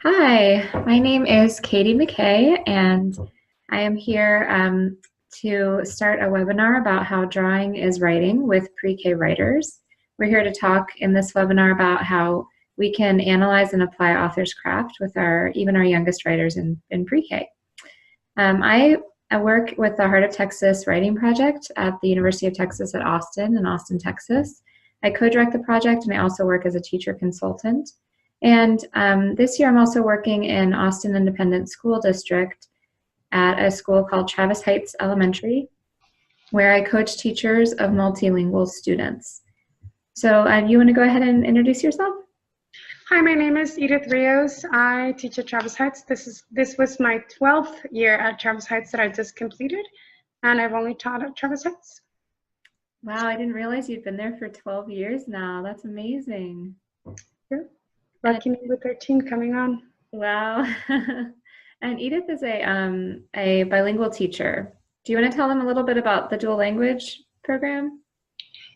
Hi, my name is Katie McKay, and I am here to start a webinar about how drawing is writing with pre-K writers. We're here to talk in this webinar about how we can analyze and apply author's craft with even our youngest writers in pre-K. I work with the Heart of Texas Writing Project at the University of Texas at Austin in Austin, Texas. I co-direct the project, and I also work as a teacher consultant. And this year I'm also working in Austin Independent School District at a school called Travis Heights Elementary, where I coach teachers of multilingual students. So you want to go ahead and introduce yourself? Hi, my name is Edith Rios. I teach at Travis Heights. This was my 12th year at Travis Heights that I just completed, and I've only taught at Travis Heights. Wow, I didn't realize you'd been there for 12 years now. That's amazing. Yeah. Lucky me with 13 coming on. Wow. And Edith is a bilingual teacher. Do you want to tell them a little bit about the dual language program?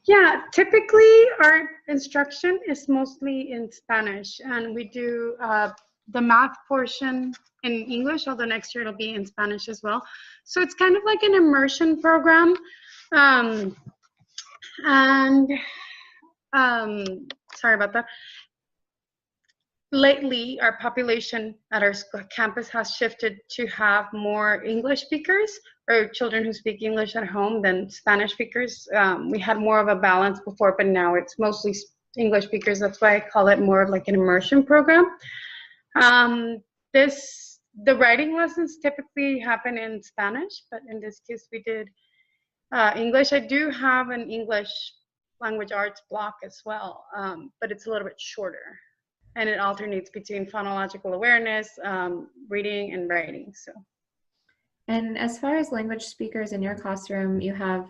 Yeah, typically our instruction is mostly in Spanish, and we do the math portion in English, although next year it'll be in Spanish as well. So it's kind of like an immersion program. Sorry about that. Lately, our population at our campus has shifted to have more English speakers or children who speak English at home than Spanish speakers. We had more of a balance before, but now it's mostly English speakers. That's why I call it more of like an immersion program. The writing lessons typically happen in Spanish, but in this case we did English. I do have an English language arts block as well, but it's a little bit shorter. And it alternates between phonological awareness, reading, and writing. So. And as far as language speakers in your classroom, you have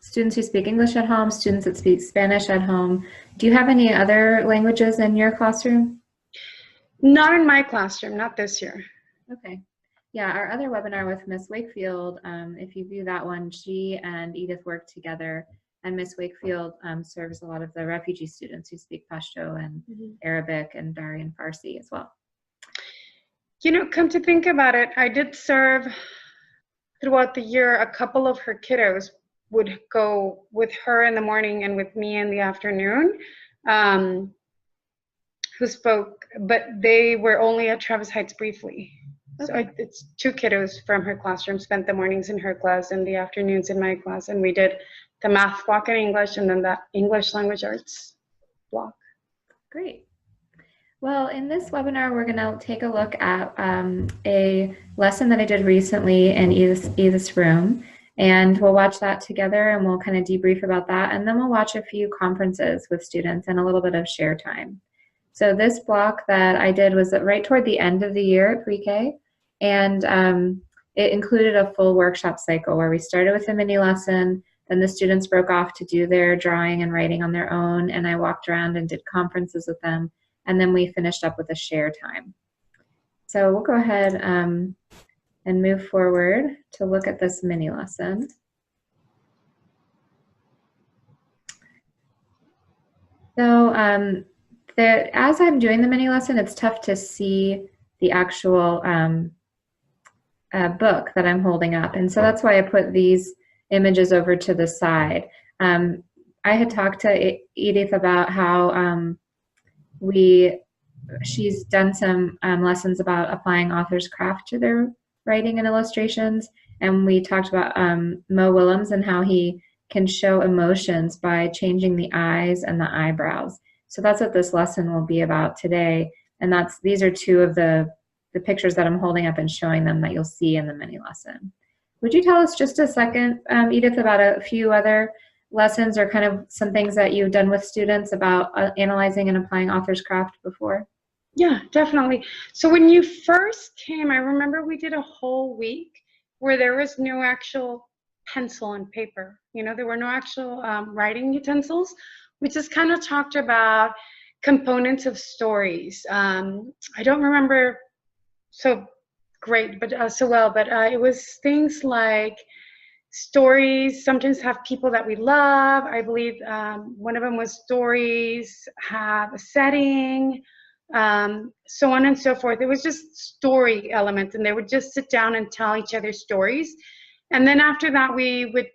students who speak English at home, students that speak Spanish at home. Do you have any other languages in your classroom? Not in my classroom, not this year. Okay. Yeah, our other webinar with Miss Wakefield, if you view that one, she and Edith work together. And Miss Wakefield serves a lot of the refugee students who speak Pashto and Arabic and Dari and Farsi as well. You know, come to think about it, I did serve throughout the year. A couple of her kiddos would go with her in the morning and with me in the afternoon, who spoke, but they were only at Travis Heights briefly. Okay. So it's two kiddos from her classroom spent the mornings in her class and the afternoons in my class, and we did the math block in English and then that English language arts block. Great. Well, in this webinar, we're going to take a look at a lesson that I did recently in Edith's room, and we'll watch that together and we'll kind of debrief about that, and then we'll watch a few conferences with students and a little bit of share time. So this block that I did was right toward the end of the year at pre-K, and it included a full workshop cycle where we started with a mini lesson. Then the students broke off to do their drawing and writing on their own, and I walked around and did conferences with them, and then we finished up with a share time. So we'll go ahead and move forward to look at this mini lesson. So as I'm doing the mini lesson, it's tough to see the actual book that I'm holding up, and so that's why I put these images over to the side. I had talked to Edith about how she's done some lessons about applying author's craft to their writing and illustrations, and we talked about Mo Willems and how he can show emotions by changing the eyes and the eyebrows. So that's what this lesson will be about today, and these are two of the pictures that I'm holding up and showing them that you'll see in the mini lesson. Would you tell us just a second, Edith, about a few other lessons or kind of some things that you've done with students about analyzing and applying author's craft before? Yeah, definitely. So when you first came, I remember we did a whole week where there was no actual pencil and paper. You know, there were no actual writing utensils. We just kind of talked about components of stories. I don't remember so great, but so well, but it was things like stories sometimes have people that we love. I believe one of them was stories have a setting. so on and so forth. It was just story elements, and they would just sit down and tell each other stories. And then after that, we would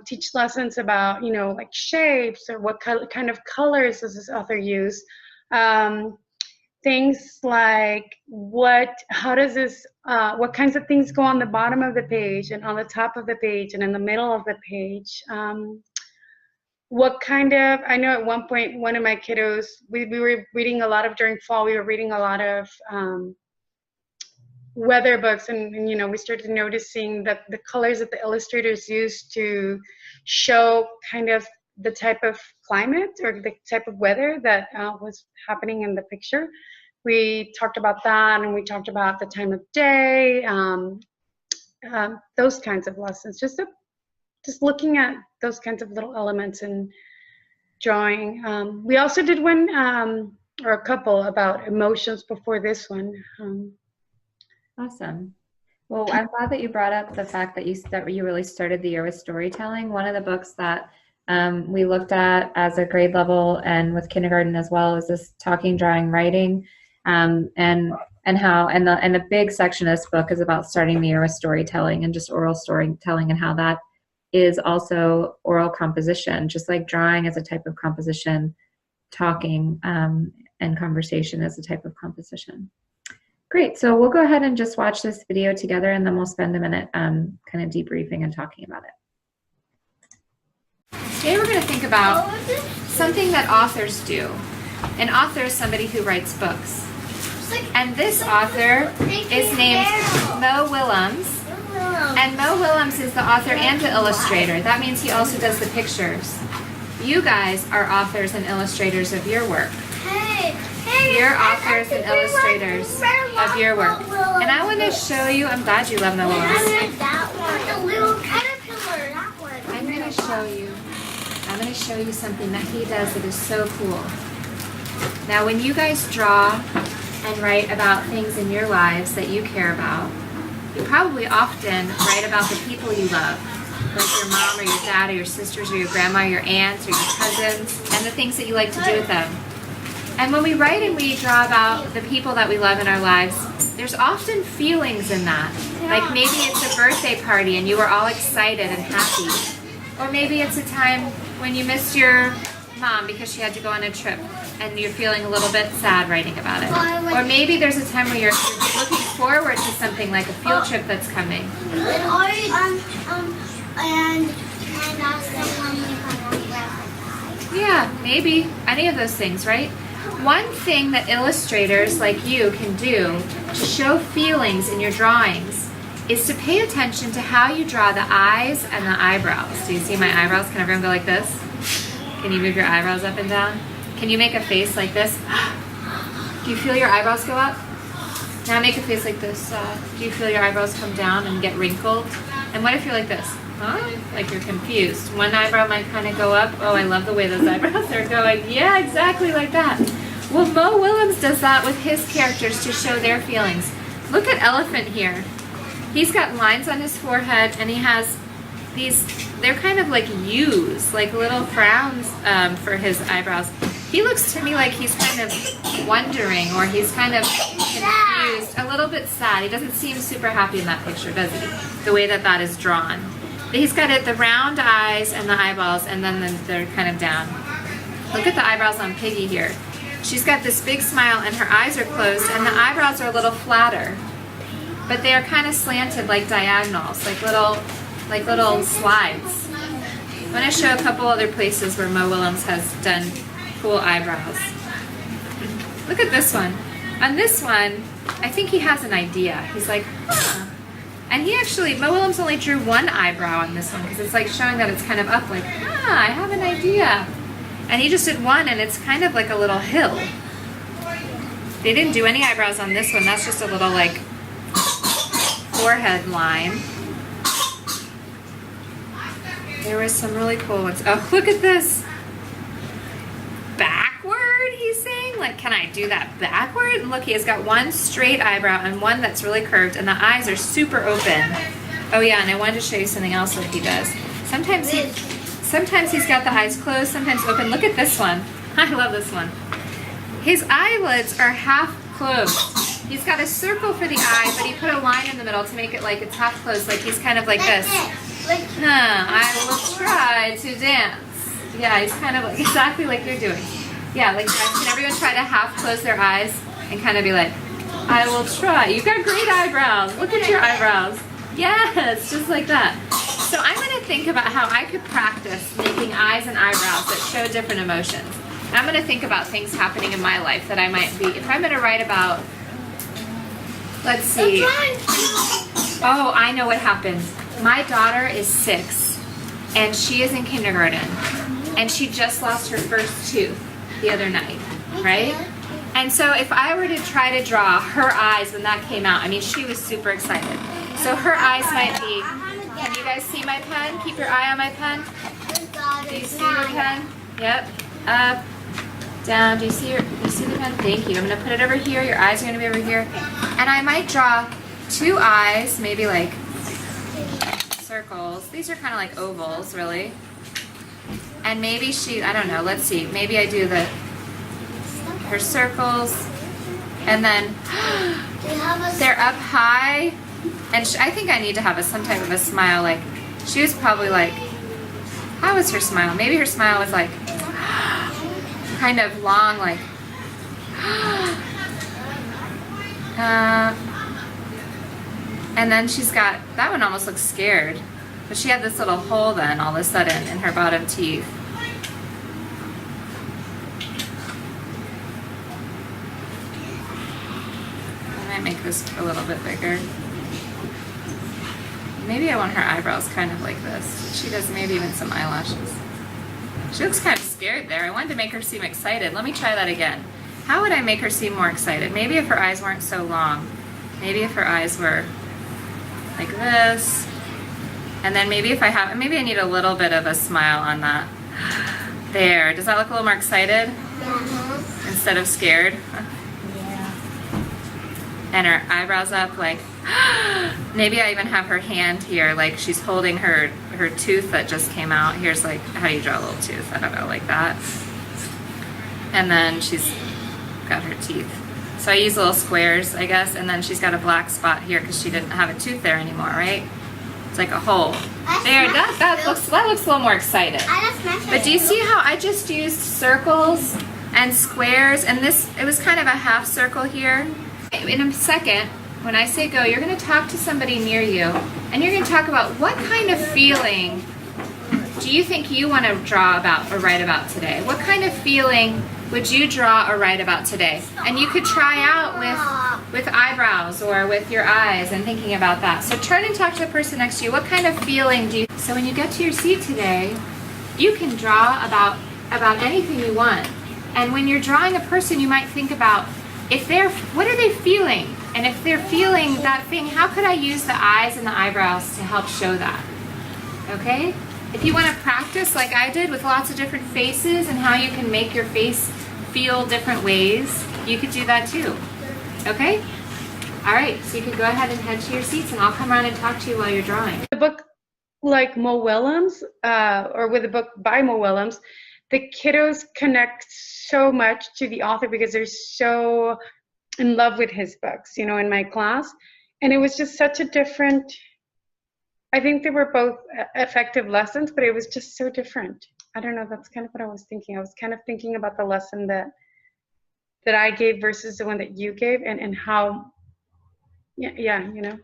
teach lessons about, like shapes, or what kind of colors does this author use. Things like what kinds of things go on the bottom of the page and on the top of the page and in the middle of the page. I know at one point, one of my kiddos, we were reading a lot of, during fall, we were reading a lot of weather books, and we started noticing that the colors that the illustrators used to show kind of the type of climate or the type of weather that was happening in the picture. We talked about that, and we talked about the time of day, those kinds of lessons, just looking at those kinds of little elements in drawing. We also did one or a couple about emotions before this one. Awesome. Well, I'm glad that you brought up the fact that you really started the year with storytelling. One of the books that we looked at as a grade level and with kindergarten as well is this talking, drawing, writing, and a big section of this book is about starting the year with storytelling and just oral storytelling, and how that is also oral composition, just like drawing is a type of composition, talking and conversation is a type of composition. Great, so we'll go ahead and just watch this video together, and then we'll spend a minute kind of debriefing and talking about it. Today we're going to think about something that authors do. An author is somebody who writes books. And this author is named Mo Willems. And Mo Willems is the author and the illustrator. That means he also does the pictures. You guys are authors and illustrators of your work. You're authors and illustrators of your work. And I want to show you, I'm glad you love Mo Willems. I'm going to show you something that he does that is so cool. Now, when you guys draw and write about things in your lives that you care about, you probably often write about the people you love, like your mom or your dad or your sisters or your grandma or your aunts or your cousins, and the things that you like to do with them. And when we write and we draw about the people that we love in our lives, there's often feelings in that. Like maybe it's a birthday party and you were all excited and happy. Or maybe it's a time when you missed your mom because she had to go on a trip and you're feeling a little bit sad writing about it. Or maybe there's a time where you're looking forward to something like a field trip that's coming. Yeah, maybe any of those things, right? One thing that illustrators like you can do to show feelings in your drawings is to pay attention to how you draw the eyes and the eyebrows. Do you see my eyebrows? Can everyone go like this? Can you move your eyebrows up and down? Can you make a face like this? Do you feel your eyebrows go up? Now make a face like this. Do you feel your eyebrows come down and get wrinkled? And what if you're like this? Huh? Like you're confused. One eyebrow might kind of go up. Oh, I love the way those eyebrows are going. Yeah, exactly like that. Well, Mo Willems does that with his characters to show their feelings. Look at Elephant here. He's got lines on his forehead, and he has these, they're kind of like U's, like little frowns for his eyebrows. He looks to me like he's kind of wondering, or he's kind of confused, a little bit sad. He doesn't seem super happy in that picture, does he? The way that that is drawn. He's got the round eyes and the eyeballs, and then they're kind of down. Look at the eyebrows on Piggy here. She's got this big smile and her eyes are closed and the eyebrows are a little flatter. But they are kind of slanted like diagonals, like little slides. I'm going to show a couple other places where Mo Willems has done cool eyebrows. Look at this one. On this one, I think he has an idea. He's like, huh. And he actually, Mo Willems only drew one eyebrow on this one because it's like showing that it's kind of up, like, I have an idea. And he just did one, and it's kind of like a little hill. They didn't do any eyebrows on this one. That's just a little, like, forehead line. There was some really cool ones. Oh, look at this. Backward, he's saying? Like, can I do that backward? And look, he has got one straight eyebrow and one that's really curved, and the eyes are super open. Oh, yeah, and I wanted to show you something else that he does. Sometimes he's got the eyes closed, sometimes open. Look at this one. I love this one. His eyelids are half closed. He's got a circle for the eye, but he put a line in the middle to make it like it's half closed, like he's kind of like this. I will try to dance. Yeah, he's kind of like exactly like you're doing. Yeah, like can everyone try to half close their eyes and kind of be like, I will try. You've got great eyebrows. Look at your eyebrows. Yes, just like that. So I'm going to think about how I could practice making eyes and eyebrows that show different emotions. And I'm going to think about things happening in my life that I might be, if I'm going to write about, let's see. Oh, I know what happened. My daughter is 6 and she is in kindergarten and she just lost her first tooth the other night, right? And so if I were to try to draw her eyes when that came out, I mean, she was super excited. So her eyes might be, can you guys see my pen? Keep your eye on my pen. Do you see your pen? Yep. Up, down. Do you see the pen? Thank you. I'm going to put it over here. Your eyes are going to be over here. And I might draw 2 eyes, maybe like circles. These are kind of like ovals, really. And maybe she, I don't know, let's see. Maybe I do her circles. And then they're up high. And I think I need to have some type of a smile. Like, she was probably like, how was her smile? Maybe her smile was like, kind of long, like, and then she's got, that one almost looks scared. But she had this little hole then, all of a sudden, in her bottom teeth. I might make this a little bit bigger. Maybe I want her eyebrows kind of like this. She does maybe even some eyelashes. She looks kind of scared there. I wanted to make her seem excited. Let me try that again. How would I make her seem more excited? Maybe if her eyes weren't so long. Maybe if her eyes were like this. And then maybe if maybe I need a little bit of a smile on that. There. Does that look a little more excited? Yeah. Instead of scared? Yeah. And her eyebrows up like, maybe I even have her hand here, like she's holding her tooth that just came out. Here's like, how do you draw a little tooth? I don't know, like that. And then she's got her teeth. So I use little squares, I guess, and then she's got a black spot here because she didn't have a tooth there anymore, right? It's like a hole. There, that looks a little more excited. But do you see how I just used circles and squares, and it was kind of a half circle here. In a second, when I say go, you're going to talk to somebody near you, and you're going to talk about what kind of feeling do you think you want to draw about or write about today? What kind of feeling would you draw or write about today? And you could try out with eyebrows or with your eyes and thinking about that. So turn and talk to the person next to you. What kind of feeling do you... So when you get to your seat today, you can draw about anything you want. And when you're drawing a person, you might think about what are they feeling? And if they're feeling that thing, how could I use the eyes and the eyebrows to help show that? Okay? If you want to practice like I did with lots of different faces and how you can make your face feel different ways, you could do that too. Okay? All right, so you could go ahead and head to your seats and I'll come around and talk to you while you're drawing. The book like Mo Willems, or with a book by Mo Willems, the kiddos connect so much to the author because they're so in love with his books, you know, in my class. And it was just such a different, I think they were both effective lessons, but it was just so different. I don't know, that's kind of what I was thinking. I was kind of thinking about the lesson that I gave versus the one that you gave and how, yeah, you know.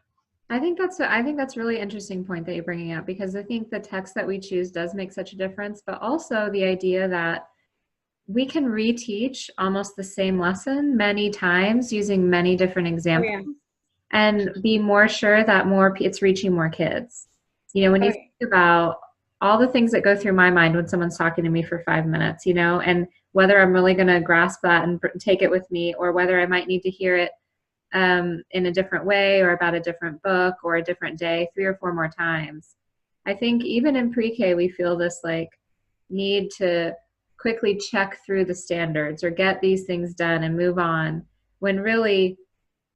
I think that's a really interesting point that you're bringing up, because I think the text that we choose does make such a difference, but also the idea that we can reteach almost the same lesson many times using many different examples. Oh, yeah. And be more sure that it's reaching more kids. You know, when you think about all the things that go through my mind when someone's talking to me for 5 minutes, you know, and whether I'm really going to grasp that and take it with me, or whether I might need to hear it in a different way or about a different book or a different day 3 or 4 more times. I think even in pre-K, we feel this like need to quickly check through the standards or get these things done and move on, when really,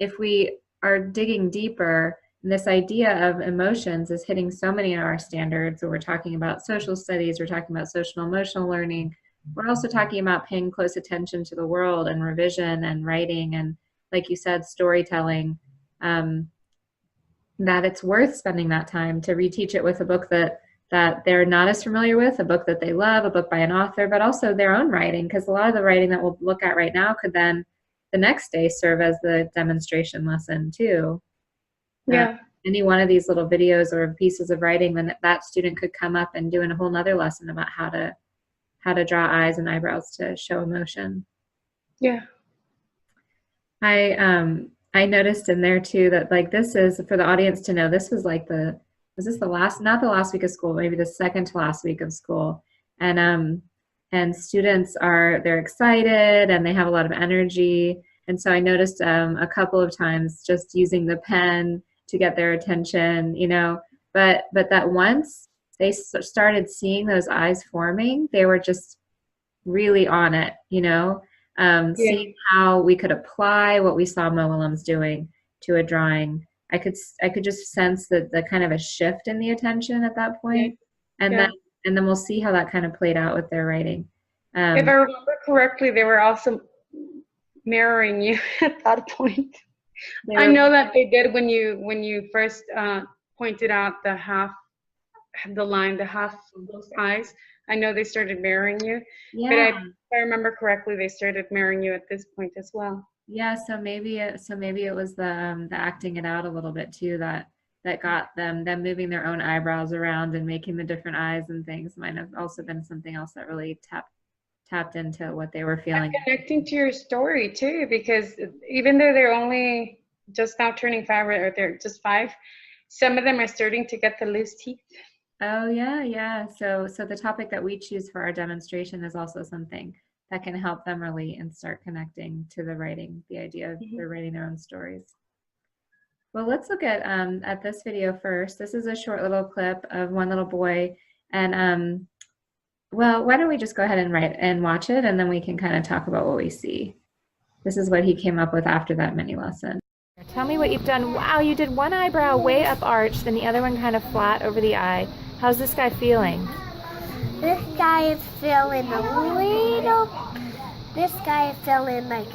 if we are digging deeper, and this idea of emotions is hitting so many of our standards. So we're talking about social studies, we're talking about social emotional learning, we're also talking about paying close attention to the world and revision and writing and, like you said, storytelling. Um, that it's worth spending that time to reteach it with a book that they're not as familiar with, a book that they love, a book by an author, but also their own writing, because a lot of the writing that we'll look at right now could then the next day serve as the demonstration lesson too. Uh, Yeah. any one of these little videos or pieces of writing, then that student could come up and do a whole nother lesson about how to draw eyes and eyebrows to show emotion. Yeah. I noticed in there too that, like, this is for the audience to know, this was like was this the last, not the last week of school, maybe the second to last week of school. And students they're excited and they have a lot of energy. And so I noticed a couple of times just using the pen to get their attention, you know, but that once they started seeing those eyes forming, they were just really on it, you know, Yeah. seeing how we could apply what we saw Mo Willems doing to a drawing. I could just sense the kind of a shift in the attention at that Yeah. point, and Yeah. then we'll see how that kind of played out with their writing. If I remember correctly, they were also mirroring you at that point. They I were, know that they did when you first pointed out the line, the half of those eyes. I know they started mirroring you, but yeah, if I remember correctly, they started mirroring you at this point as well. yeah. So maybe it was the acting it out a little bit too that got them moving their own eyebrows around and making the different eyes and things might have also been something else that really tapped into what they were And feeling. connecting to your story too, because even though they're only just now turning 5 or they're just 5, some of them are starting to get the loose teeth. Oh yeah, yeah. So the topic that we choose for our demonstration is also something that can help them relate and start connecting to the writing, the idea of Mhm. they're writing their own stories. Well, let's look at this video first. This is a short little clip of one little boy, and well, why don't we just go ahead and write and watch it, and then we can kind of talk about what we see. This is what he came up with after that mini lesson. Tell me what you've done. Wow, you did one eyebrow way up arched and the other one kind of flat over the eye. How's this guy feeling? This guy is feeling a little. This guy is feeling like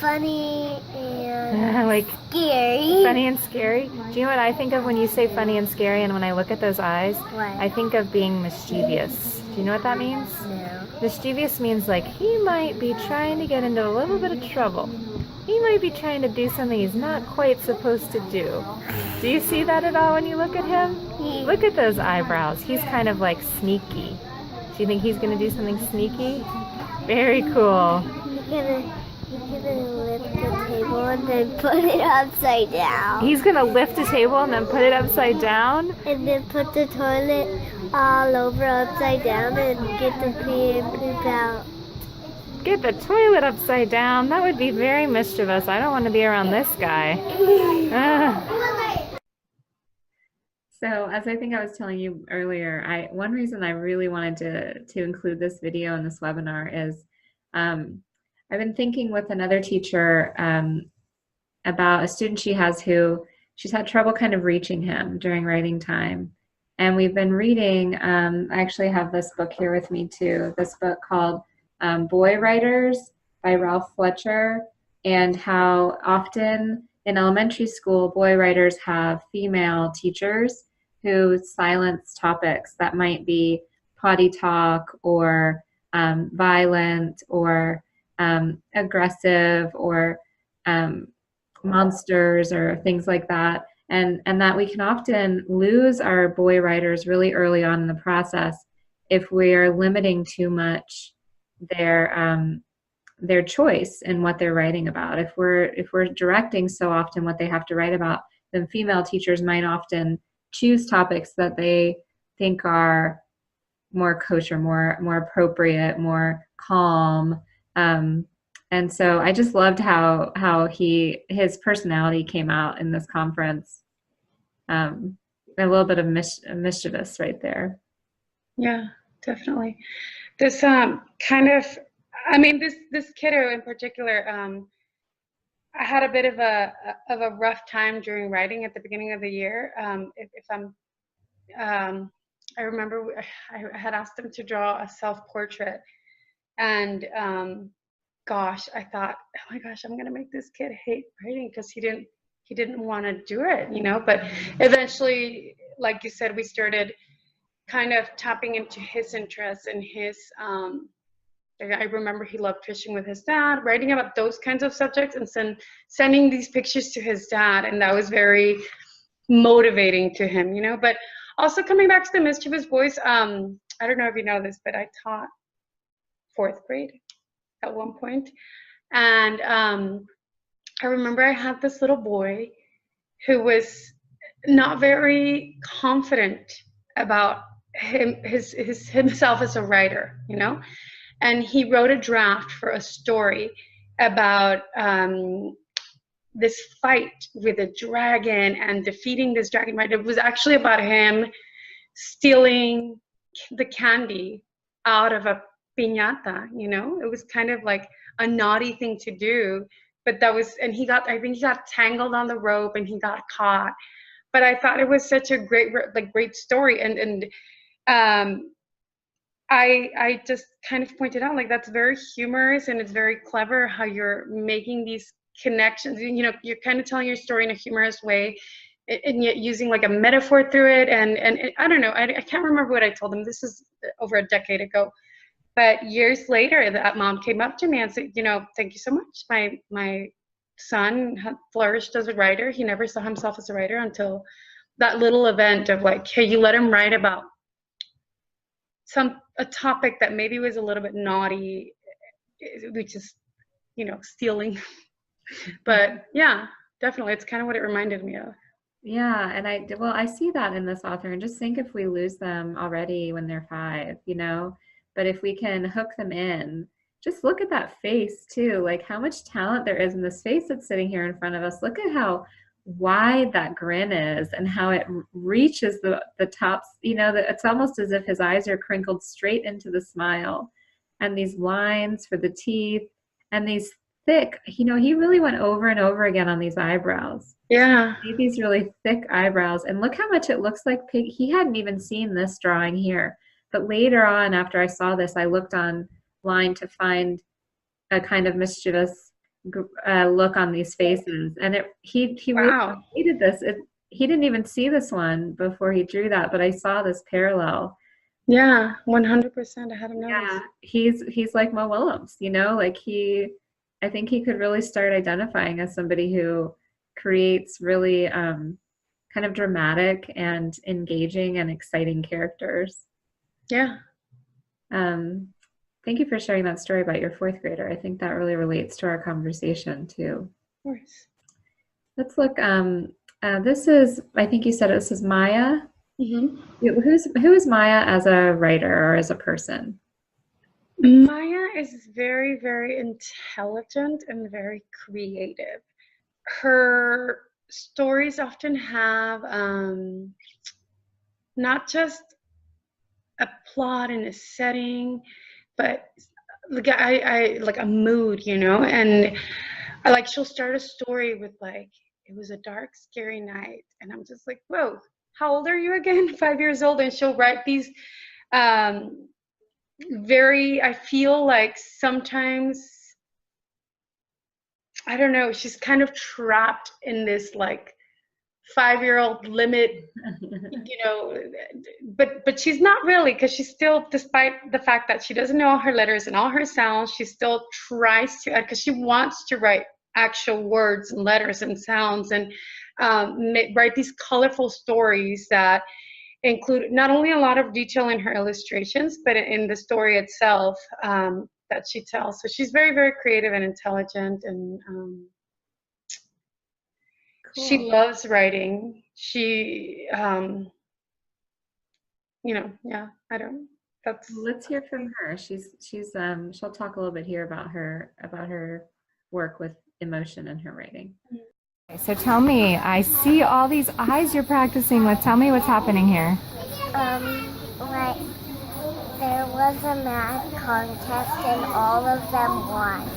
funny and Like scary. funny and scary? Do you know what I think of when you say funny and scary and when I look at those eyes? What? I think of being mischievous. Do you know what that means? No. Mischievous means like he might be trying to get into a little bit of trouble. He might be trying to do something he's not quite supposed to do. Do you see that at all when you look at him? Look at those eyebrows. He's kind of like sneaky. Do you think he's going to do something sneaky? Very cool. He's gonna lift the table and then put it upside down. He's going to lift a table and then put it upside down? And then put the toilet all over upside down and get the pee and poop out. Get the toilet upside down? That would be very mischievous. I don't want to be around this guy. So, as I think I was telling you earlier, one reason I really wanted to include this video in this webinar is I've been thinking with another teacher about a student she has who she's had trouble kind of reaching him during writing time. And we've been reading, I actually have this book here with me too, this book called Boy Writers by Ralph Fletcher, and how often in elementary school, boy writers have female teachers who silence topics that might be potty talk or violent or aggressive or monsters or things like that. And that we can often lose our boy writers really early on in the process if we are limiting too much their choice in what they're writing about. If we're directing so often what they have to write about, then female teachers might often choose topics that they think are more kosher, more appropriate, more calm. And so I just loved how his personality came out in this conference. A little bit of mischievous right there. Yeah, definitely. This kind of, I mean, this kiddo in particular, I had a bit of a rough time during writing at the beginning of the year. If I'm I remember I had asked him to draw a self-portrait, and gosh, I thought, oh my gosh, I'm gonna make this kid hate writing because he didn't want to do it, you know. But eventually, like you said, we started kind of tapping into his interests and his. I remember he loved fishing with his dad, writing about those kinds of subjects, and sending these pictures to his dad, and that was very motivating to him, you know. But also coming back to the mischievous boys, I don't know if you know this, but I taught fourth grade at one point, and I remember I had this little boy who was not very confident about himself as a writer, you know. And he wrote a draft for a story about this fight with a dragon and defeating this dragon, right? It was actually about him stealing the candy out of a piñata, you know? It was kind of like a naughty thing to do, but that was, and I think he got tangled on the rope and he got caught. But I thought it was such a great story. And I just kind of pointed out, like, that's very humorous and it's very clever how you're making these connections. You know, you're kind of telling your story in a humorous way and yet using like a metaphor through it. And I don't know, I can't remember what I told him. This is over a decade ago. But years later, that mom came up to me and said, you know, thank you so much. My son had flourished as a writer. He never saw himself as a writer until that little event of like, hey, you let him write about a topic that maybe was a little bit naughty, which is, you know, stealing. But yeah, definitely, it's kind of what it reminded me of. Yeah, and I see that in this author, and just think if we lose them already when they're 5, you know, but if we can hook them in, just look at that face too, like how much talent there is in this face that's sitting here in front of us. Look at how wide that grin is and how it reaches the tops, you know, that it's almost as if his eyes are crinkled straight into the smile, and these lines for the teeth and these thick, you know, he really went over and over again on these eyebrows. Yeah. These really thick eyebrows, and look how much it looks like pig. He hadn't even seen this drawing here, but later on, after I saw this, I looked online to find a kind of mischievous look on these faces, and he really hated this. He didn't even see this one before he drew that, but I saw this parallel. Yeah, 100%. I hadn't noticed. Yeah, he's like Mo Willems, you know, like I think he could really start identifying as somebody who creates really kind of dramatic and engaging and exciting characters. Yeah. Thank you for sharing that story about your 4th grader. I think that really relates to our conversation too. Of course. Let's look. This is, I think you said this is Maya. Mm-hmm. Who is Maya as a writer or as a person? Maya is very, very intelligent and very creative. Her stories often have not just a plot and a setting, but like I like a mood, you know. And I like, she'll start a story with like, it was a dark, scary night, and I'm just like, whoa, how old are you again? 5 years old. And she'll write these I feel like sometimes, I don't know, she's kind of trapped in this like 5-year-old limit, you know, but she's not really, because she's still, despite the fact that she doesn't know all her letters and all her sounds, she still tries to, because she wants to write actual words and letters and sounds, and write these colorful stories that include not only a lot of detail in her illustrations, but in the story itself that she tells. So she's very, very creative and intelligent, and cool. She loves writing. She, you know, yeah, I don't. That's. Let's hear from her. She'll talk a little bit here about her work with emotion in her writing. So tell me, I see all these eyes you're practicing with. Tell me what's happening here. Like, there was a mad contest and all of them won.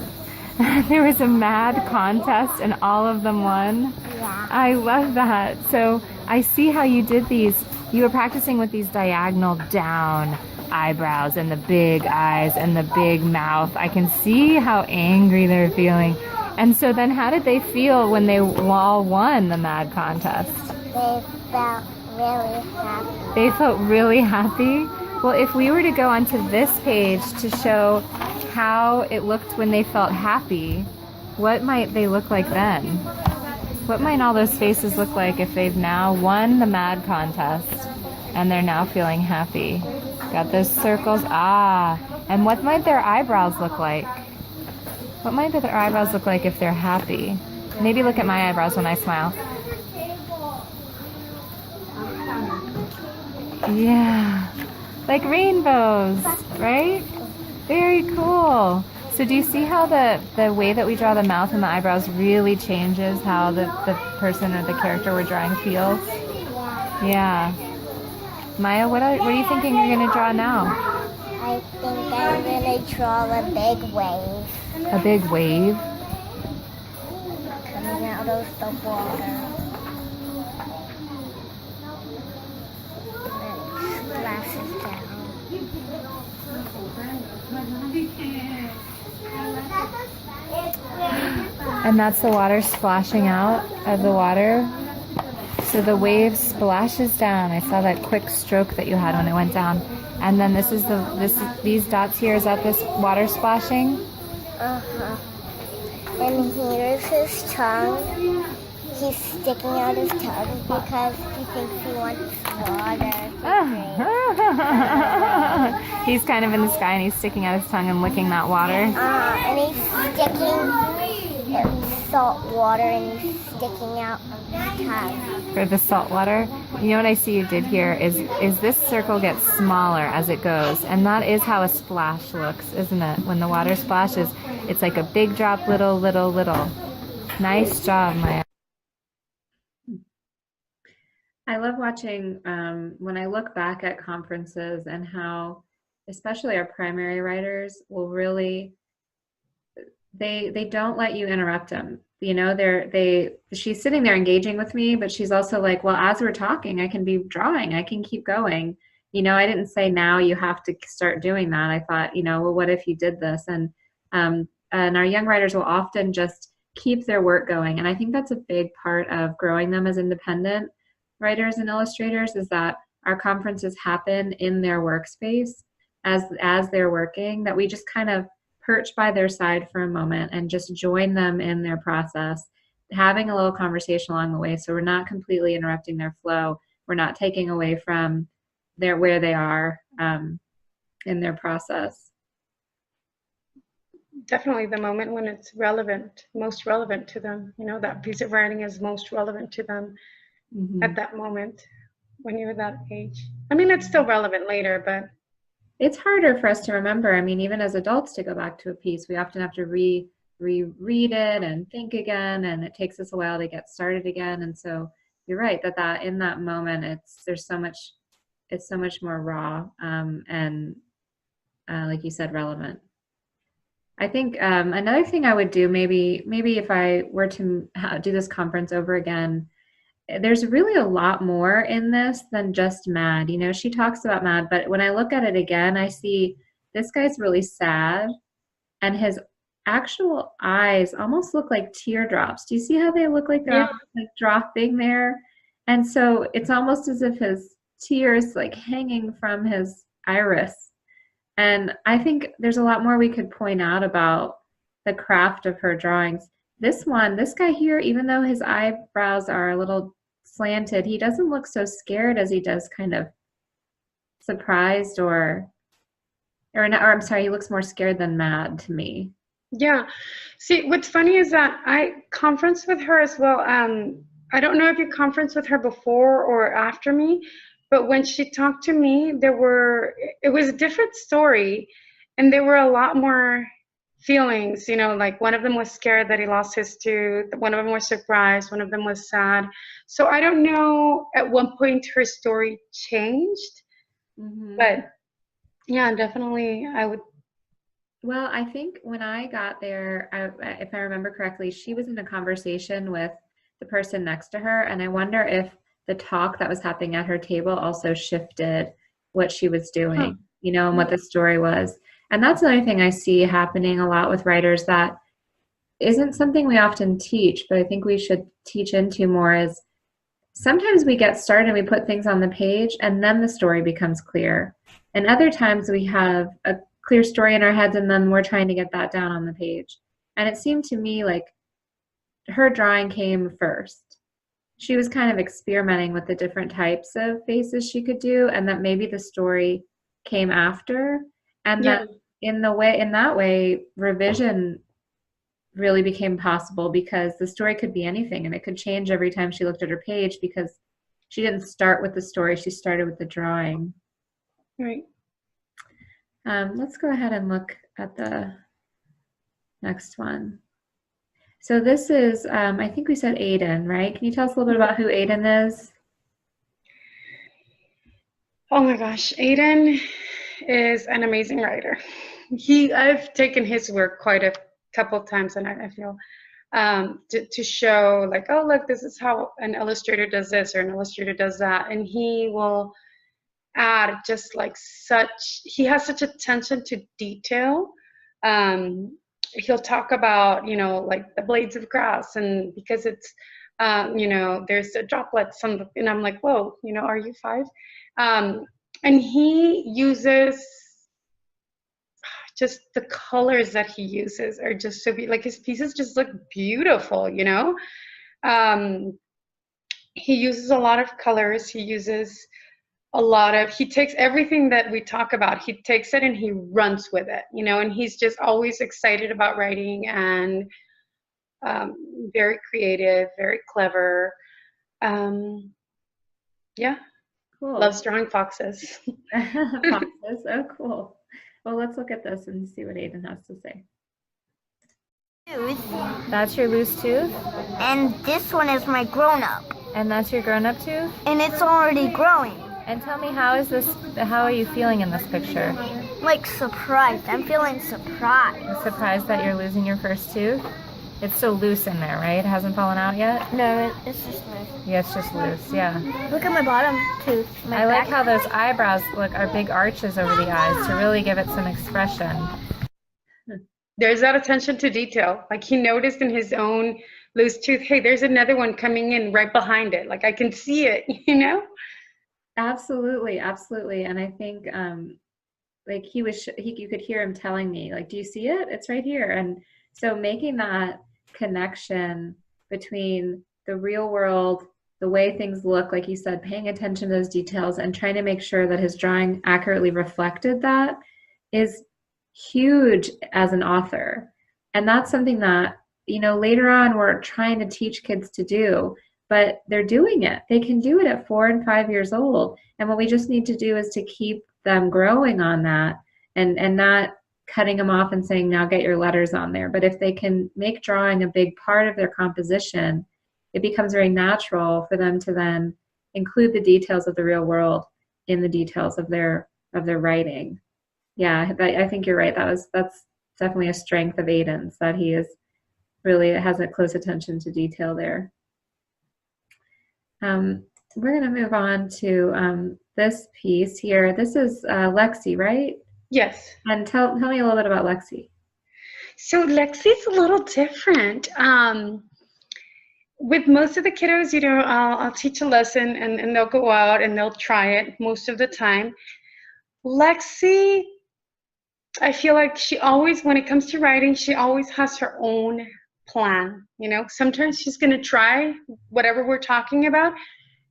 There was a mad contest and all of them won? Yeah. I love that. So I see how you did these You were practicing with these diagonal down eyebrows and the big eyes and the big mouth. I can see how angry they're feeling. And so then how did they feel when they all won the MAD contest? They felt really happy. They felt really happy? Well, if we were to go onto this page to show how it looked when they felt happy, what might they look like then? What might all those faces look like if they've now won the MAD contest and they're now feeling happy? Got those circles. And what might their eyebrows look like? What might their eyebrows look like if they're happy? Maybe look at my eyebrows when I smile. Yeah, like rainbows, right? Very cool. So do you see how the way that we draw the mouth and the eyebrows really changes how the person or the character we're drawing feels? Yeah. Maya, what are you thinking you're going to draw now? I think I'm going to draw a big wave A big wave? coming out of the water. And it splashes down. And that's the water splashing out of the water. So the wave splashes down. I saw that quick stroke that you had when it went down. And then these dots here, is that this water splashing? Uh-huh. And here's his tongue. He's sticking out his tongue because he thinks he wants water. He's kind of in the sky and he's sticking out his tongue and licking that water. And he's sticking salt water and he's sticking out of his tongue. For the salt water. You know what I see you did here is this circle gets smaller as it goes, and that is how a splash looks, isn't it? When the water splashes, it's like a big drop, little, little, little. Nice job, Maya. I love watching when I look back at conferences and how, especially our primary writers, will really they don't let you interrupt them. You know, she's sitting there engaging with me, but she's also like, well, as we're talking, I can be drawing, I can keep going. You know, I didn't say now you have to start doing that. I thought, you know, well, what if you did this? And our young writers will often just keep their work going. And I think that's a big part of growing them as independent writers and illustrators, is that our conferences happen in their workspace as they're working, that we just kind of perch by their side for a moment and just join them in their process, having a little conversation along the way. So we're not completely interrupting their flow. We're not taking away from where they are in their process. Definitely the moment when it's relevant, most relevant to them. You know, that piece of writing is most relevant to them at that moment when you're that age. I mean, it's still relevant later, but it's harder for us to remember. I mean, even as adults, to go back to a piece, we often have to reread it and think again, and it takes us a while to get started again. And so you're right that in that moment, it's so much more raw and like you said, relevant. I think another thing I would do, maybe if I were to do this conference over again, there's really a lot more in this than just MAD. You know, she talks about MAD, but when I look at it again, I see this guy's really sad, and his actual eyes almost look like teardrops. Do you see how they look like they're like dropping there? And so it's almost as if his tears like hanging from his iris. And I think there's a lot more we could point out about the craft of her drawings. This guy here, even though his eyebrows are a little slanted, he doesn't look so scared as he does kind of surprised or I'm sorry, he looks more scared than mad to me. yeah. See, what's funny is that I conferenced with her as well. I don't know if you conferenced with her before or after me, but when she talked to me, it was a different story, and there were a lot more feelings, you know, like one of them was scared that he lost his tooth, one of them was surprised, one of them was sad. So I don't know at what point her story changed, but yeah, definitely I would. Well, I think when I got there, if I remember correctly, she was in a conversation with the person next to her, and I wonder if the talk that was happening at her table also shifted what she was doing, you know, and what the story was. And that's another thing I see happening a lot with writers that isn't something we often teach, but I think we should teach into more is sometimes we get started and we put things on the page and then the story becomes clear. And other times we have a clear story in our heads and then we're trying to get that down on the page. And it seemed to me like her drawing came first. She was kind of experimenting with the different types of faces she could do, and that maybe the story came after. And that in that way, revision really became possible because the story could be anything and it could change every time she looked at her page because she didn't start with the story, she started with the drawing. Right. Let's go ahead and look at the next one. So this is, I think we said Aiden, right? Can you tell us a little bit about who Aiden is? Oh my gosh, Aiden is an amazing writer. I've taken his work quite a couple of times, and I feel to show like, oh look, this is how an illustrator does this or an illustrator does that, and he will add just like he has such attention to detail. He'll talk about, you know, like the blades of grass, and because it's you know, there's the droplets on the, and I'm like, whoa, you know, are you 5? And he uses just the colors that he uses are just so like his pieces just look beautiful, you know. He uses a lot of colors. He uses he takes everything that we talk about, he takes it and he runs with it, you know, and he's just always excited about writing and very creative, very clever. Yeah. Cool. Loves drawing foxes. Foxes, oh cool. Well, let's look at this and see what Aiden has to say. That's your loose tooth? And this one is my grown-up. And that's your grown-up tooth? And it's already growing. And tell me, how are you feeling in this picture? Like surprised. I'm feeling surprised. Surprised that you're losing your first tooth? It's still loose in there, right? It hasn't fallen out yet? No, it's just loose. Yeah, it's just loose, yeah. Look at my bottom tooth. I like how those eyebrows are big arches over the eyes to really give it some expression. There's that attention to detail. Like he noticed in his own loose tooth, hey, there's another one coming in right behind it. Like I can see it, you know? Absolutely, absolutely. And I think like you could hear him telling me, like, do you see it? It's right here. And so making that connection between the real world, the way things look, like you said, paying attention to those details and trying to make sure that his drawing accurately reflected that is huge as an author. And that's something that, you know, later on we're trying to teach kids to do, but they're doing it. They can do it at 4 and 5 years old. And what we just need to do is to keep them growing on that and not cutting them off and saying, now get your letters on there. But if they can make drawing a big part of their composition, it becomes very natural for them to then include the details of the real world in the details of their writing. Yeah, I think you're right. That's definitely a strength of Aiden's, that he is really has a close attention to detail there. We're going to move on to this piece here. This is Lexi, right? Yes. And tell me a little bit about Lexi. So Lexi's a little different. With most of the kiddos, you know, I'll teach a lesson and they'll go out and they'll try it most of the time. Lexi, I feel like she always, when it comes to writing, she always has her own plan. You know, sometimes she's going to try whatever we're talking about.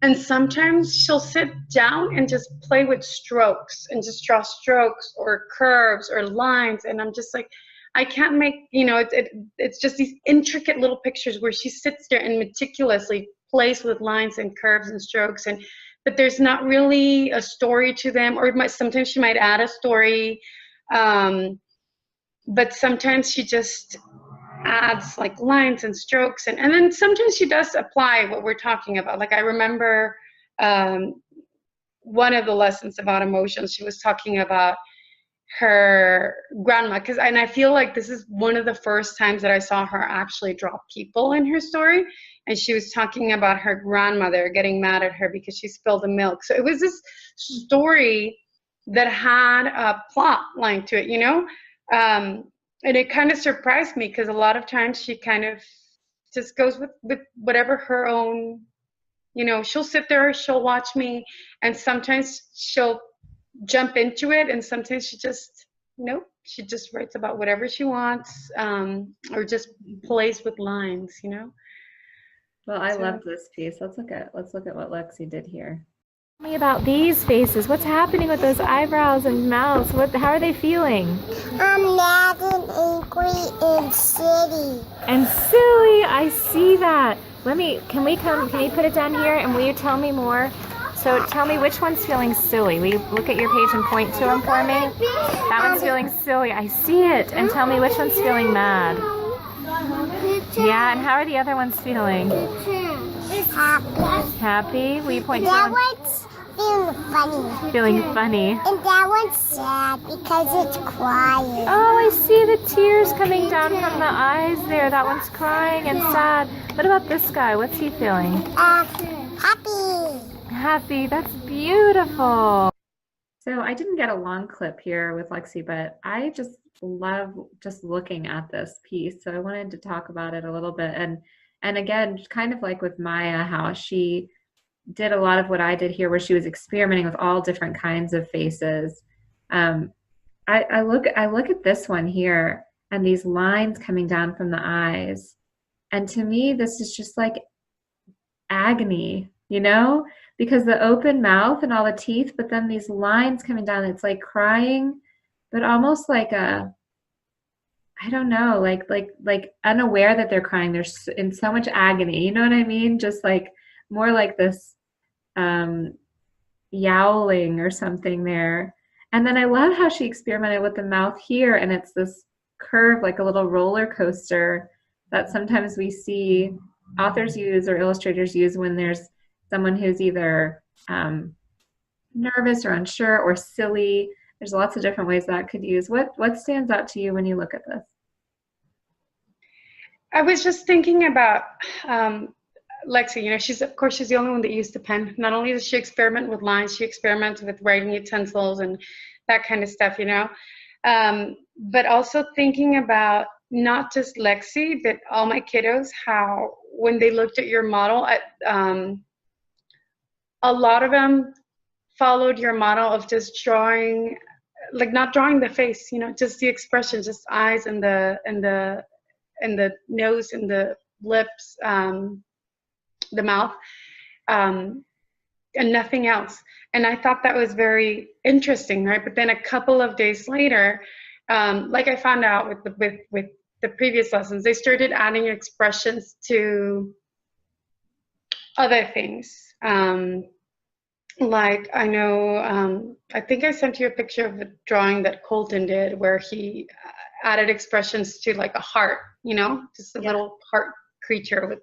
And sometimes she'll sit down and just play with strokes and just draw strokes or curves or lines. And I'm just like, I can't make, you know, it's just these intricate little pictures where she sits there and meticulously plays with lines and curves and strokes. But there's not really a story to them, or sometimes she might add a story. But sometimes she just adds like lines and strokes, and then sometimes she does apply what we're talking about. Like I remember one of the lessons about emotions, she was talking about her grandma, and I feel like this is one of the first times that I saw her actually draw people in her story, and she was talking about her grandmother getting mad at her because she spilled the milk. So it was this story that had a plot line to it, you know, and it kind of surprised me because a lot of times she kind of just goes with whatever her own, you know, she'll sit there, she'll watch me, and sometimes she'll jump into it, and sometimes she just, nope, she just writes about whatever she wants, or just plays with lines, you know. Well, I love this piece. Let's look at what Lexi did here. Tell me about these faces. What's happening with those eyebrows and mouths? How are they feeling? I'm mad and angry and silly. And silly, I see that. Can you put it down here and will you tell me more? So tell me which one's feeling silly. Will you look at your page and point to them for me? That one's feeling silly. I see it. And tell me which one's feeling mad. Yeah, and how are the other ones feeling? It's happy. Happy? Will you point to That one? one's feeling funny. Feeling funny. And that one's sad because it's crying. Oh, I see the tears coming down from the eyes there. That one's crying and sad. What about this guy? What's he feeling? Happy. Happy. That's beautiful. So I didn't get a long clip here with Lexi, but I just love just looking at this piece. So I wanted to talk about it a little bit. And again, kind of like with Maya, how she did a lot of what I did here, where she was experimenting with all different kinds of faces. I look at this one here and these lines coming down from the eyes. And to me, this is just like agony, you know, because the open mouth and all the teeth, but then these lines coming down, it's like crying, but almost like I don't know, like unaware that they're crying. They're in so much agony, you know what I mean? Just like more like this yowling or something there. And then I love how she experimented with the mouth here, and it's this curve like a little roller coaster that sometimes we see authors use or illustrators use when there's someone who's either nervous or unsure or silly. There's lots of different ways that could use. What stands out to you when you look at this? I was just thinking about Lexi. You know, she's the only one that used the pen. Not only does she experiment with lines, she experiments with writing utensils and that kind of stuff, you know. But also thinking about not just Lexi, but all my kiddos, how when they looked at your model, a lot of them followed your model of just drawing, like not drawing the face, you know, just the expression, just eyes and the nose and the lips, the mouth, and nothing else. And I thought that was very interesting, right? But then a couple of days later, like I found out with the previous lessons, they started adding expressions to other things. Like I know, I think I sent you a picture of a drawing that Colton did where he added expressions to like a heart, you know, just a little heart creature with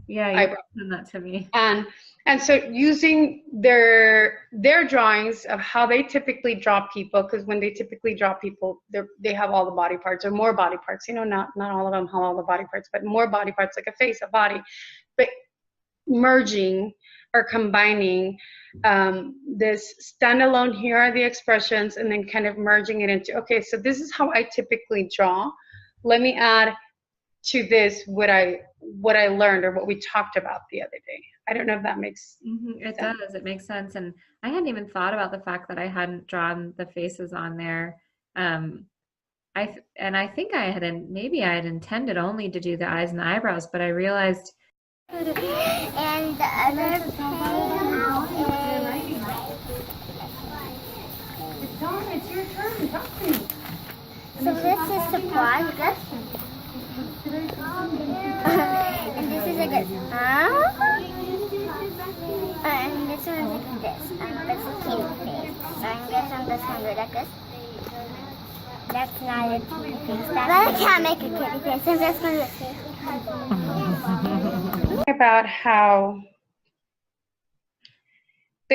eyebrows. Send that to me. And so using their drawings of how they typically draw people, because when they typically draw people, they have all the body parts or more body parts, you know, not all of them have all the body parts, but more body parts, like a face, a body, but merging or combining this standalone, here are the expressions, and then kind of merging it into, okay, so this is how I typically draw. Let me add to this what I learned or what we talked about the other day. I don't know if that makes It sense. does. It makes sense. And I hadn't even thought about the fact that I hadn't drawn the faces on there. I think maybe I had intended only to do the eyes and the eyebrows, but I realized. And the other It's your turn. Talk to me. So this is the project. And this is like a and this one is like this. And that's a cute face. So I guess I'm just gonna do like this. That's not a cute face. But I can't make a kitty face. I'm just gonna About how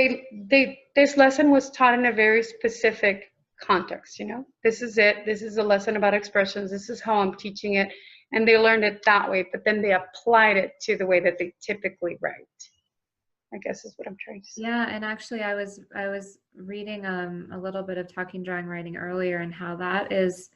this lesson was taught in a very specific context, you know, this is it, this is a lesson about expressions, this is how I'm teaching it, and they learned it that way, but then they applied it to the way that they typically write, I guess is what I'm trying to say. Yeah, and actually I was reading a little bit of Talking Drawing Writing earlier, and how that is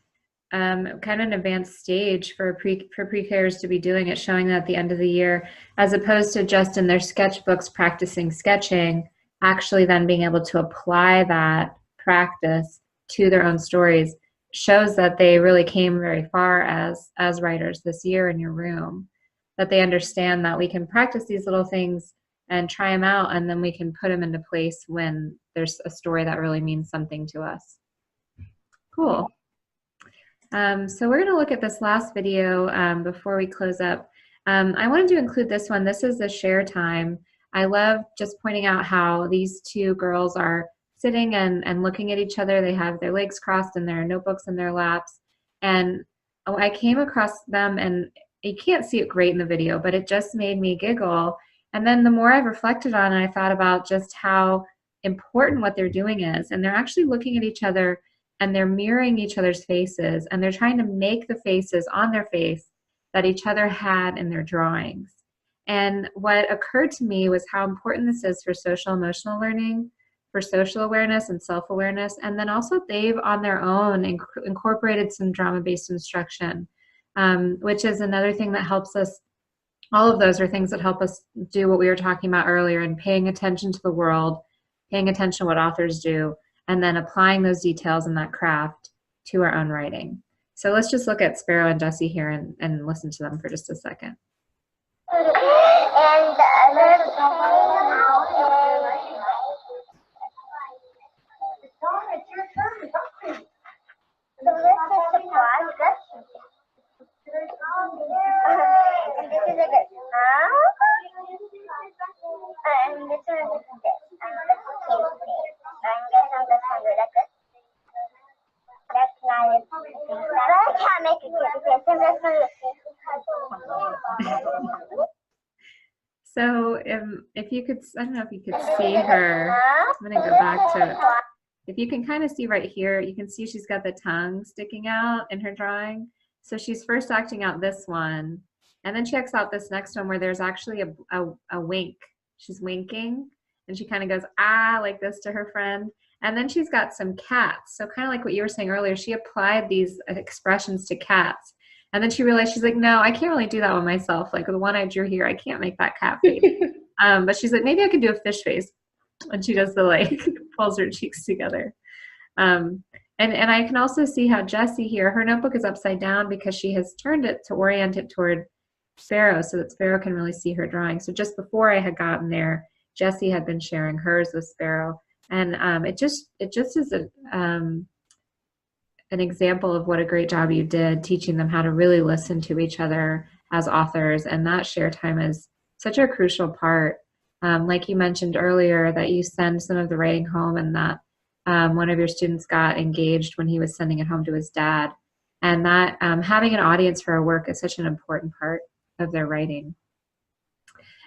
kind of an advanced stage for pre-Kers to be doing it, showing that at the end of the year, as opposed to just in their sketchbooks practicing sketching, actually then being able to apply that practice to their own stories, shows that they really came very far as writers this year in your room, that they understand that we can practice these little things and try them out, and then we can put them into place when there's a story that really means something to us. Cool. So we're going to look at this last video before we close up. I wanted to include this one. This is the share time. I love just pointing out how these two girls are sitting and looking at each other. They have their legs crossed and their notebooks in their laps. And I came across them, and you can't see it great in the video, but it just made me giggle. And then the more I've reflected on it, I thought about just how important what they're doing is. And they're actually looking at each other, and they're mirroring each other's faces, and they're trying to make the faces on their face that each other had in their drawings. And what occurred to me was how important this is for social emotional learning, for social awareness and self-awareness. And then also they've on their own incorporated some drama-based instruction, which is another thing that helps us. All of those are things that help us do what we were talking about earlier, and paying attention to the world, paying attention to what authors do, and then applying those details in that craft to our own writing. So let's just look at Sparrow and Jessie here and listen to them for just a second. So if you could, I don't know if you could see her. I'm going to go back to, if you can kind of see right here, you can see she's got the tongue sticking out in her drawing. So she's first acting out this one, and then she acts out this next one where there's actually a wink. She's winking, and she kind of goes, ah, like this to her friend. And then she's got some cats. So kind of like what you were saying earlier, she applied these expressions to cats. And then she realized, she's like, no, I can't really do that one myself. Like the one I drew here, I can't make that cat face. But she's like, maybe I could do a fish face. And she does the like, pulls her cheeks together. And I can also see how Jessie here, her notebook is upside down because she has turned it to orient it toward Sparrow so that Sparrow can really see her drawing. So just before I had gotten there, Jessie had been sharing hers with Sparrow. And it just is an example of what a great job you did teaching them how to really listen to each other as authors. And that share time is such a crucial part. Like you mentioned earlier, that you send some of the writing home, and that one of your students got engaged when he was sending it home to his dad. And that having an audience for our work is such an important part of their writing.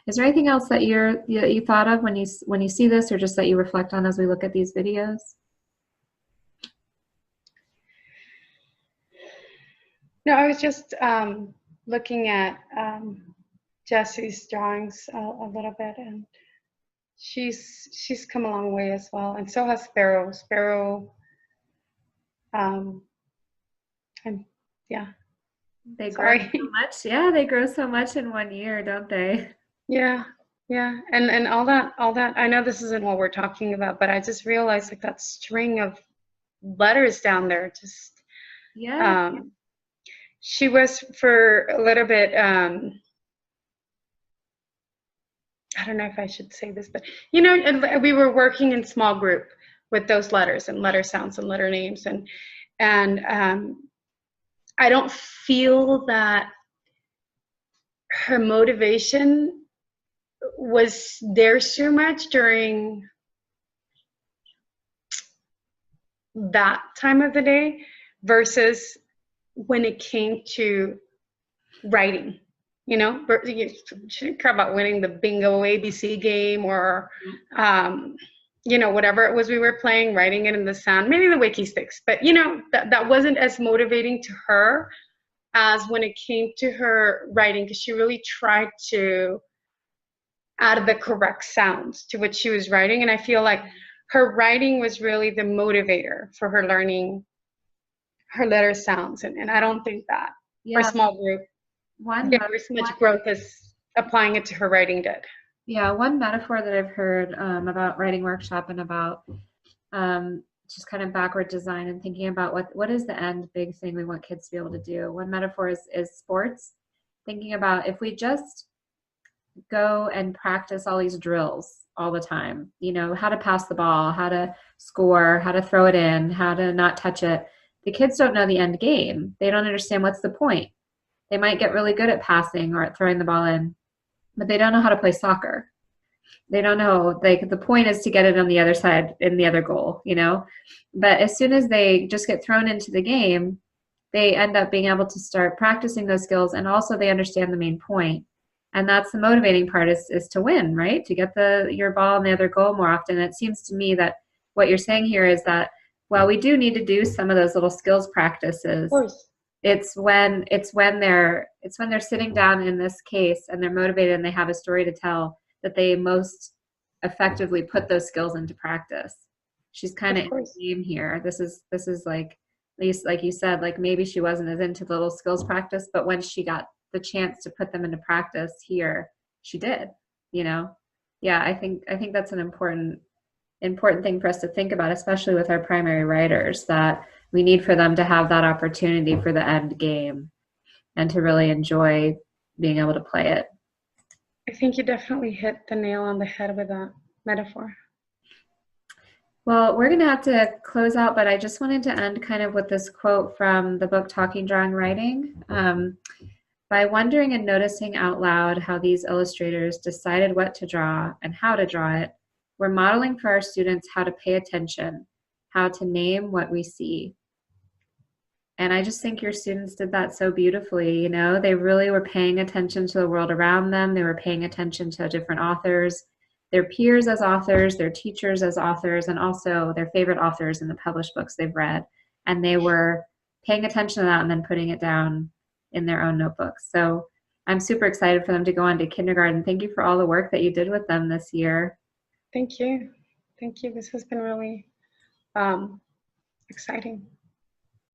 Is there anything else that you thought of when you see this, or just that you reflect on as we look at these videos? No, I was just looking at Jessie's drawings a little bit, and she's come a long way as well, and so has Sparrow. And yeah, they grow so much. Yeah, they grow so much in 1 year, don't they? Yeah, and all that. I know this isn't what we're talking about, but I just realized like that string of letters down there. Just yeah. She was for a little bit. I don't know if I should say this, but you know, we were working in small group with those letters and letter sounds and letter names, and I don't feel that her motivation was there so much during that time of the day versus when it came to writing. You know, you shouldn't care about winning the bingo ABC game or you know, whatever it was we were playing, writing it in the sand, maybe the Wakey sticks, but you know, that wasn't as motivating to her as when it came to her writing, because she really tried to add the correct sounds to what she was writing. And I feel like her writing was really the motivator for her learning her letter sounds. And I don't think that for a Yeah, small group, one there was much growth as applying it to her writing did. yeah, one metaphor that I've heard about writing workshop and about just kind of backward design and thinking about what is the end big thing we want kids to be able to do. One metaphor is sports. Thinking about if we just go and practice all these drills all the time, you know, how to pass the ball, how to score, how to throw it in, how to not touch it. The kids don't know the end game. They don't understand what's the point. They might get really good at passing or at throwing the ball in, but they don't know how to play soccer. They don't know, like, the point is to get it on the other side in the other goal, you know. But as soon as they just get thrown into the game, they end up being able to start practicing those skills, and also they understand the main point. And that's the motivating part, is to win, right? To get your ball in the other goal more often. And it seems to me that what you're saying here is that, well, we do need to do some of those little skills practices. Of course. It's when they're sitting down in this case and they're motivated and they have a story to tell that they most effectively put those skills into practice. She's kind of in the game here. This is like, at least like you said, like maybe she wasn't as into the little skills practice, but when she got the chance to put them into practice here, she did, you know. Yeah, I think that's an important thing for us to think about, especially with our primary writers, that we need for them to have that opportunity for the end game and to really enjoy being able to play it. I think you definitely hit the nail on the head with that metaphor. Well, we're going to have to close out, but I just wanted to end kind of with this quote from the book Talking, Drawing, Writing. By wondering and noticing out loud how these illustrators decided what to draw and how to draw it, we're modeling for our students how to pay attention, how to name what we see. And I just think your students did that so beautifully. You know, they really were paying attention to the world around them. They were paying attention to different authors, their peers as authors, their teachers as authors, and also their favorite authors in the published books they've read. And they were paying attention to that and then putting it down in their own notebooks. So I'm super excited for them to go on to kindergarten. Thank you for all the work that you did with them this year. Thank you. Thank you. This has been really exciting.